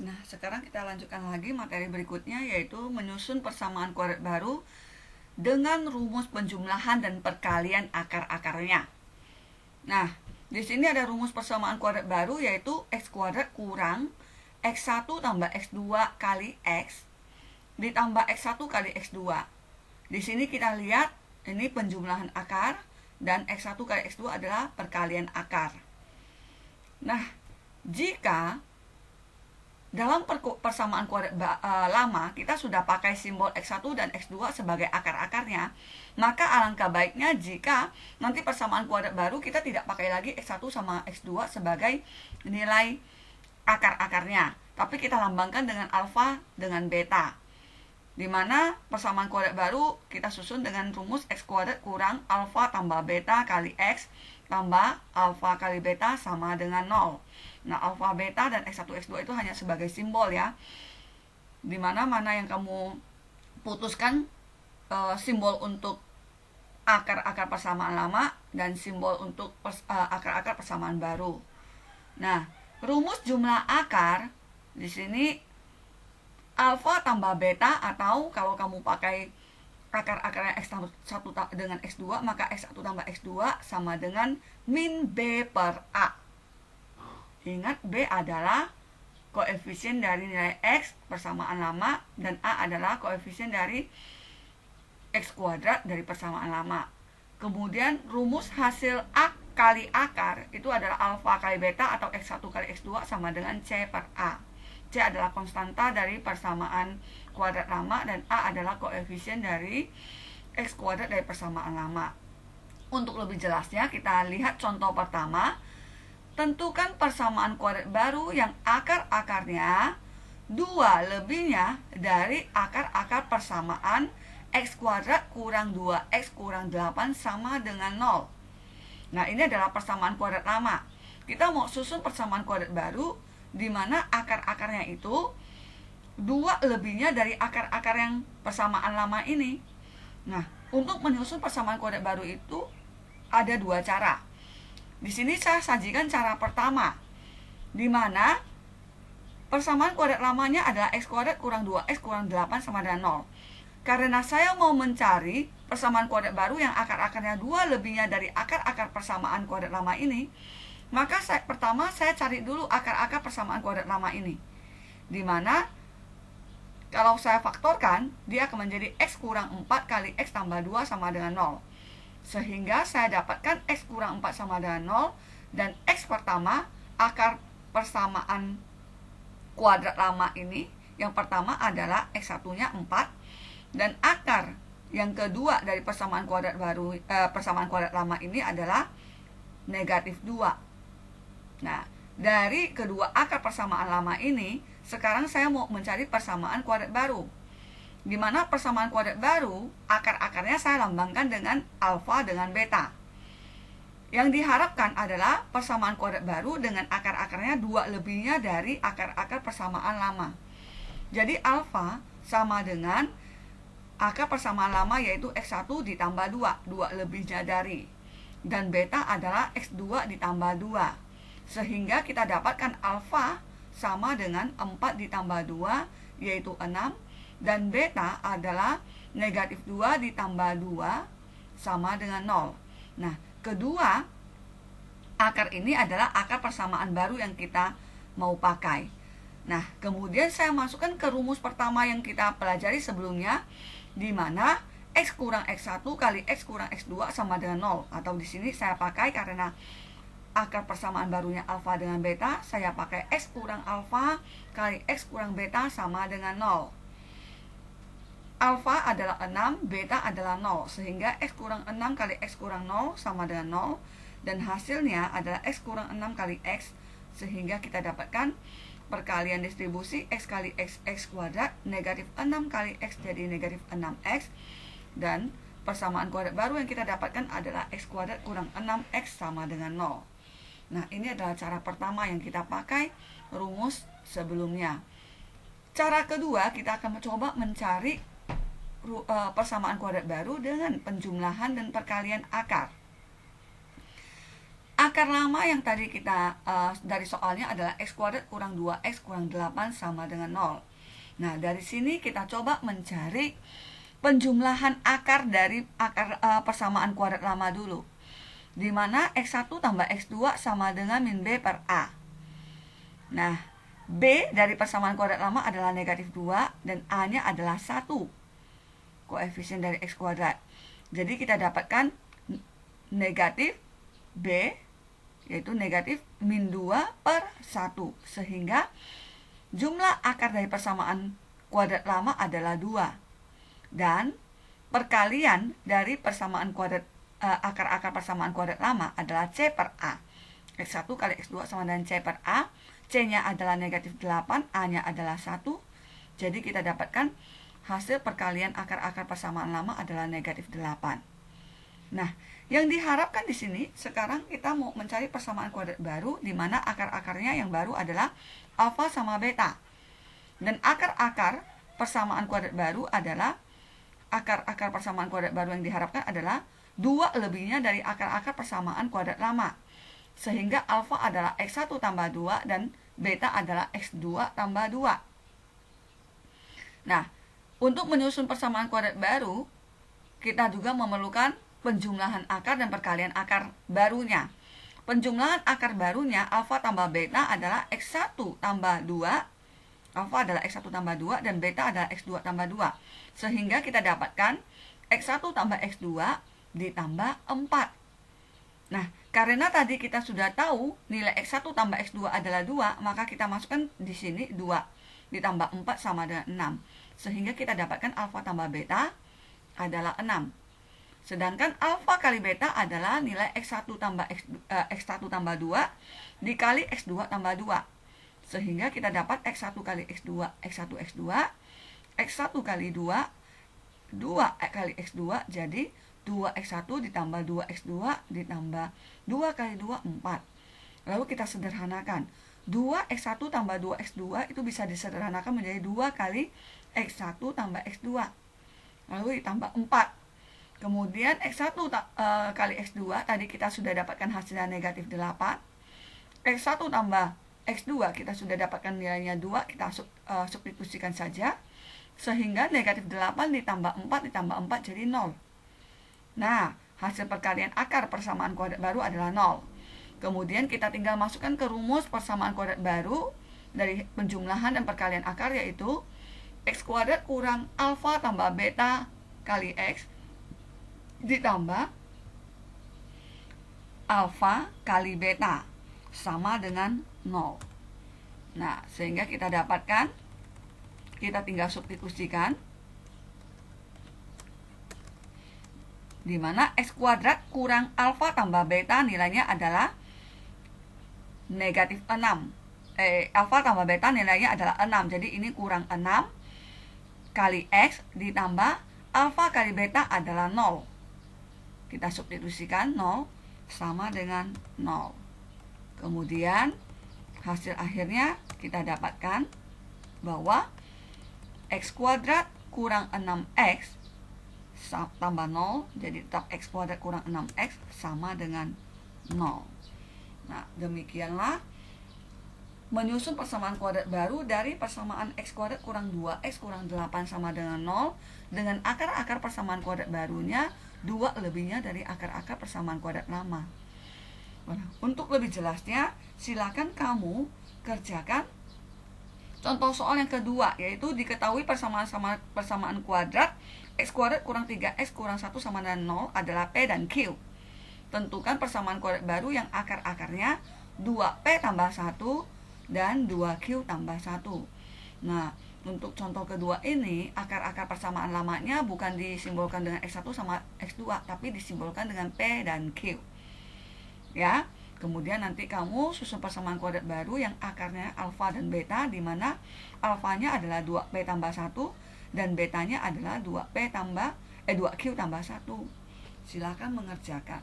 Nah, sekarang kita lanjutkan lagi materi berikutnya, yaitu menyusun persamaan kuadrat baru dengan rumus penjumlahan dan perkalian akar-akarnya. Nah, di sini ada rumus persamaan kuadrat baru, yaitu x kuadrat kurang x1 tambah x2 kali x ditambah x1 kali x2. Di sini kita lihat ini penjumlahan akar dan x1 kali x2 adalah perkalian akar. Nah, jika dalam persamaan kuadrat lama kita sudah pakai simbol x1 dan x2 sebagai akar-akarnya, maka alangkah baiknya jika nanti persamaan kuadrat baru kita tidak pakai lagi x1 sama x2 sebagai nilai akar-akarnya, tapi kita lambangkan dengan alfa dengan beta, dimana persamaan kuadrat baru kita susun dengan rumus x kuadrat kurang alfa tambah beta kali x tambah alfa kali beta sama dengan 0. Nah, alfa, beta, dan x1, x2 itu hanya sebagai simbol ya. Dimana mana yang kamu putuskan simbol untuk akar-akar persamaan lama dan simbol untuk akar-akar persamaan baru. Nah, rumus jumlah akar di sini alfa tambah beta, atau kalau kamu pakai akar-akarnya x1 dengan x2, maka x1 tambah x2 sama dengan min b per a. Ingat, B adalah koefisien dari nilai X persamaan lama dan A adalah koefisien dari X kuadrat dari persamaan lama. Kemudian rumus hasil A kali akar itu adalah alfa kali beta atau X1 kali X2 sama dengan C per A. C adalah konstanta dari persamaan kuadrat lama dan A adalah koefisien dari X kuadrat dari persamaan lama. Untuk lebih jelasnya kita lihat contoh pertama. Tentukan persamaan kuadrat baru yang akar-akarnya 2 lebihnya dari akar-akar persamaan x kuadrat kurang 2x kurang 8 sama dengan 0. Nah, ini adalah persamaan kuadrat lama. Kita mau susun persamaan kuadrat baru di mana akar-akarnya itu 2 lebihnya dari akar-akar yang persamaan lama ini. Nah, untuk menyusun persamaan kuadrat baru itu ada 2 cara. Di sini saya sajikan cara pertama, di mana persamaan kuadrat lamanya adalah x kuadrat kurang 2x kurang 8 sama dengan 0. Karena saya mau mencari persamaan kuadrat baru yang akar-akarnya 2 lebihnya dari akar-akar persamaan kuadrat lama ini, maka pertama saya cari dulu akar-akar persamaan kuadrat lama ini. Di mana kalau saya faktorkan, dia akan menjadi x kurang 4 kali x tambah 2 sama dengan 0. Sehingga saya dapatkan x kurang 4 sama dengan 0, dan x pertama, akar persamaan kuadrat lama ini, yang pertama adalah x1 nya 4, dan akar yang kedua dari persamaan kuadrat baru persamaan kuadrat lama ini adalah negatif 2. Nah, dari kedua akar persamaan lama ini, sekarang saya mau mencari persamaan kuadrat baru, di mana persamaan kuadrat baru akar-akarnya saya lambangkan dengan alfa dengan beta. Yang diharapkan adalah persamaan kuadrat baru dengan akar-akarnya 2 lebihnya dari akar-akar persamaan lama. Jadi alfa sama dengan akar persamaan lama, yaitu x1 ditambah 2, 2 lebihnya dari, dan beta adalah x2 ditambah 2. Sehingga kita dapatkan alfa sama dengan 4 ditambah 2, yaitu 6, dan beta adalah negatif 2 ditambah 2 sama dengan 0. Nah, kedua akar ini adalah akar persamaan baru yang kita mau pakai. Nah, kemudian saya masukkan ke rumus pertama yang kita pelajari sebelumnya, di mana x kurang x1 kali x kurang x2 sama dengan 0. Atau di sini saya pakai karena akar persamaan barunya alfa dengan beta, saya pakai x kurang alfa kali x kurang beta sama dengan 0. Alfa adalah 6, beta adalah 0, sehingga x kurang 6 kali x kurang 0 sama dengan 0, dan hasilnya adalah x kurang 6 kali x, sehingga kita dapatkan perkalian distribusi x kali x kuadrat, negatif 6 kali x jadi negatif 6x, dan persamaan kuadrat baru yang kita dapatkan adalah x kuadrat kurang 6x sama dengan 0. Nah, ini adalah cara pertama yang kita pakai rumus sebelumnya. Cara kedua, kita akan mencoba mencari persamaan kuadrat baru dengan penjumlahan dan perkalian akar. akar lama yang tadi kita dari soalnya adalah x kuadrat kurang 2x kurang 8 sama dengan 0. Nah, dari sini kita coba mencari penjumlahan akar dari persamaan kuadrat lama dulu, di mana x1 tambah x2 sama dengan min b per a. Nah, b dari persamaan kuadrat lama adalah negatif 2 dan a-nya adalah 1, koefisien dari x kuadrat. Jadi kita dapatkan negatif b, yaitu negatif min 2 per 1, sehingga jumlah akar dari persamaan kuadrat lama adalah 2. Dan perkalian dari persamaan kuadrat akar-akar persamaan kuadrat lama adalah C per A. X1 kali X2 sama dengan C per A. C-nya adalah negatif 8, A-nya adalah 1. Jadi kita dapatkan hasil perkalian akar-akar persamaan lama adalah negatif 8. Nah, yang diharapkan di sini, sekarang kita mau mencari persamaan kuadrat baru, di mana akar-akarnya yang baru adalah alfa sama beta. Dan akar-akar persamaan kuadrat baru adalah akar-akar persamaan kuadrat baru yang diharapkan adalah 2 lebihnya dari akar-akar persamaan kuadrat lama. Sehingga alfa adalah x1 tambah 2 dan beta adalah x2 tambah 2. Nah, untuk menyusun persamaan kuadrat baru, kita juga memerlukan penjumlahan akar dan perkalian akar barunya. Penjumlahan akar barunya alfa tambah beta adalah x1 tambah 2. Alfa adalah x1 tambah 2 dan beta adalah x2 tambah 2. Sehingga kita dapatkan x1 tambah x2 ditambah 4. Nah, karena tadi kita sudah tahu nilai x1 tambah x2 adalah 2, maka kita masukkan di sini 2 ditambah 4 sama dengan 6. Sehingga kita dapatkan alfa tambah beta adalah 6. Sedangkan alfa kali beta adalah nilai x1 tambah x1 tambah 2 dikali x2 tambah 2. Sehingga kita dapat x1 kali x2, x1 x2, x1 kali 2, 2 kali x2, jadi 2x1 ditambah 2x2 ditambah 2 kali 2, 4. Lalu kita sederhanakan, 2x1 tambah 2x2 itu bisa disederhanakan menjadi 2 kali x1 tambah x2. Lalu ditambah 4. Kemudian x1 kali x2, tadi kita sudah dapatkan hasilnya negatif 8. x1 tambah x2 kita sudah dapatkan nilainya 2, kita substitusikan saja. Sehingga negatif 8 ditambah 4 ditambah 4 jadi 0. Nah, hasil perkalian akar persamaan kuadrat baru adalah 0. Kemudian kita tinggal masukkan ke rumus persamaan kuadrat baru dari penjumlahan dan perkalian akar, yaitu x kuadrat kurang alfa tambah beta kali x ditambah alfa kali beta sama dengan 0. Nah, sehingga kita dapatkan, kita tinggal substitusikan, di mana x kuadrat kurang alfa tambah beta nilainya adalah negatif 6. Alfa tambah beta nilainya adalah 6. Jadi ini kurang 6 kali x ditambah alfa kali beta adalah 0. Kita substitusikan 0 sama dengan 0. Kemudian hasil akhirnya kita dapatkan bahwa x kuadrat kurang 6x tambah 0, jadi tetap x kuadrat kurang 6x sama dengan 0. Nah, demikianlah menyusun persamaan kuadrat baru dari persamaan x kuadrat kurang 2x kurang 8 sama dengan 0 dengan akar-akar persamaan kuadrat barunya 2 lebihnya dari akar-akar persamaan kuadrat lama. Untuk lebih jelasnya, silakan kamu kerjakan contoh soal yang kedua, yaitu diketahui persamaan kuadrat x kuadrat kurang 3x kurang 1 sama dengan 0 adalah P dan Q. Tentukan persamaan kuadrat baru yang akar-akarnya 2P tambah 1 dan 2Q tambah 1. Nah, untuk contoh kedua ini, akar-akar persamaan lamanya bukan disimbolkan dengan x1 sama x2, tapi disimbolkan dengan P dan Q. Ya, kemudian nanti kamu susun persamaan kuadrat baru yang akarnya alfa dan beta, di mana alfanya adalah 2P tambah 1 dan betanya adalah 2Q tambah 1. Silakan mengerjakan.